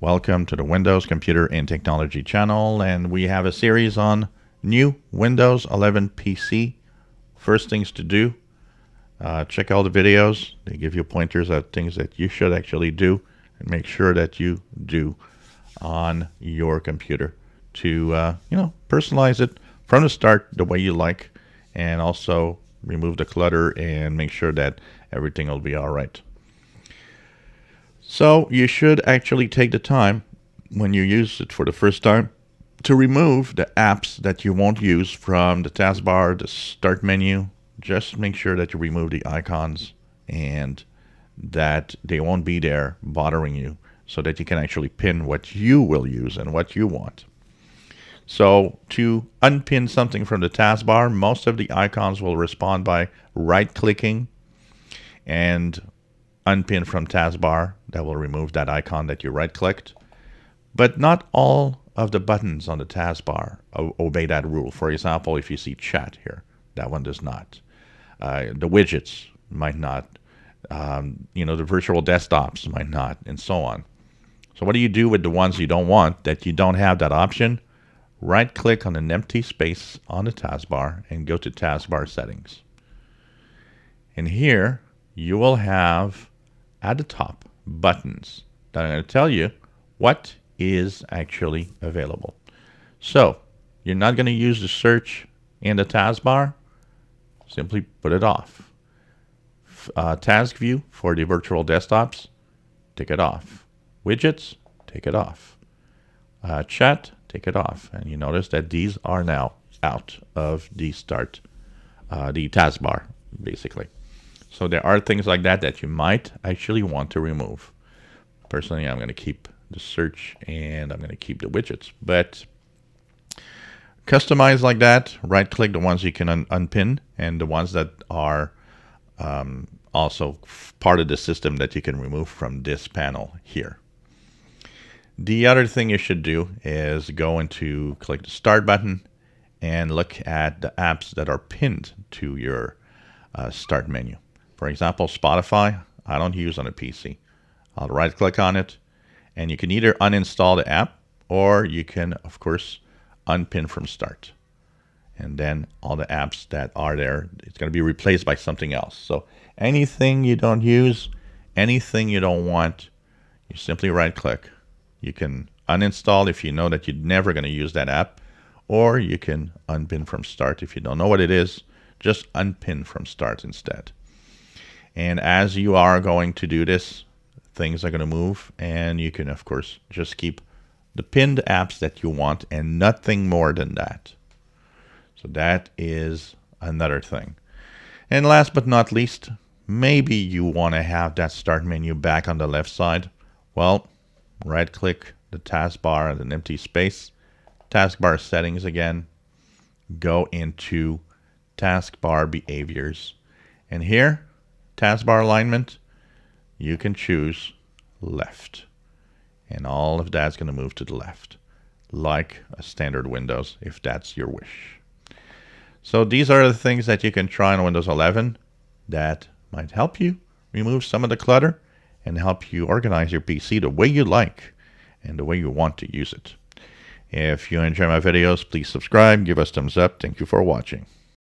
Welcome to the Windows Computer and Technology channel, and we have a series on new Windows 11 PC. First things to do, check out the videos. They give you pointers at things that you should actually do and make sure that you do on your computer to personalize it from the start the way you like, and also remove the clutter and make sure that everything will be all right. So you should actually take the time when you use it for the first time to remove the apps that you won't use from the taskbar, the start menu. Just make sure that you remove the icons and that they won't be there bothering you, so that you can actually pin what you will use and what you want. So to unpin something from the taskbar, most of the icons will respond by right-clicking and unpin from taskbar. That will remove that icon that you right-clicked. But not all of the buttons on the taskbar obey that rule. For example, if you see chat here, that one does not. The widgets might not. The virtual desktops might not, and so on. So what do you do with the ones you don't want, that you don't have that option? Right-click on an empty space on the taskbar and go to taskbar settings. And here you will have at the top buttons that are going to tell you what is actually available. So you're not going to use the search in the taskbar, simply put it off. Task view for the virtual desktops, take it off. Widgets, take it off. Chat, take it off. And you notice that these are now out of the the taskbar, basically. So there are things like that that you might actually want to remove. Personally, I'm going to keep the search and I'm going to keep the widgets. But customize like that, right-click the ones you can unpin and the ones that are also part of the system that you can remove from this panel here. The other thing you should do is click the Start button and look at the apps that are pinned to your Start menu. For example, Spotify, I don't use on a PC. I'll right-click on it, and you can either uninstall the app, or you can, of course, unpin from Start. And then all the apps that are there, it's going to be replaced by something else. So anything you don't use, anything you don't want, you simply right-click. You can uninstall if you know that you're never going to use that app, or you can unpin from Start. If you don't know what it is, just unpin from Start instead. And as you are going to do this, things are going to move, and you can, of course, just keep the pinned apps that you want and nothing more than that. So that is another thing. And last but not least, maybe you want to have that Start menu back on the left side. Well, right-click the taskbar at an empty space, taskbar settings again, go into taskbar behaviors, and here, taskbar alignment, you can choose left. And all of that's going to move to the left, like a standard Windows, if that's your wish. So these are the things that you can try on Windows 11 that might help you remove some of the clutter and help you organize your PC the way you like and the way you want to use it. If you enjoy my videos, please subscribe, give us thumbs up. Thank you for watching.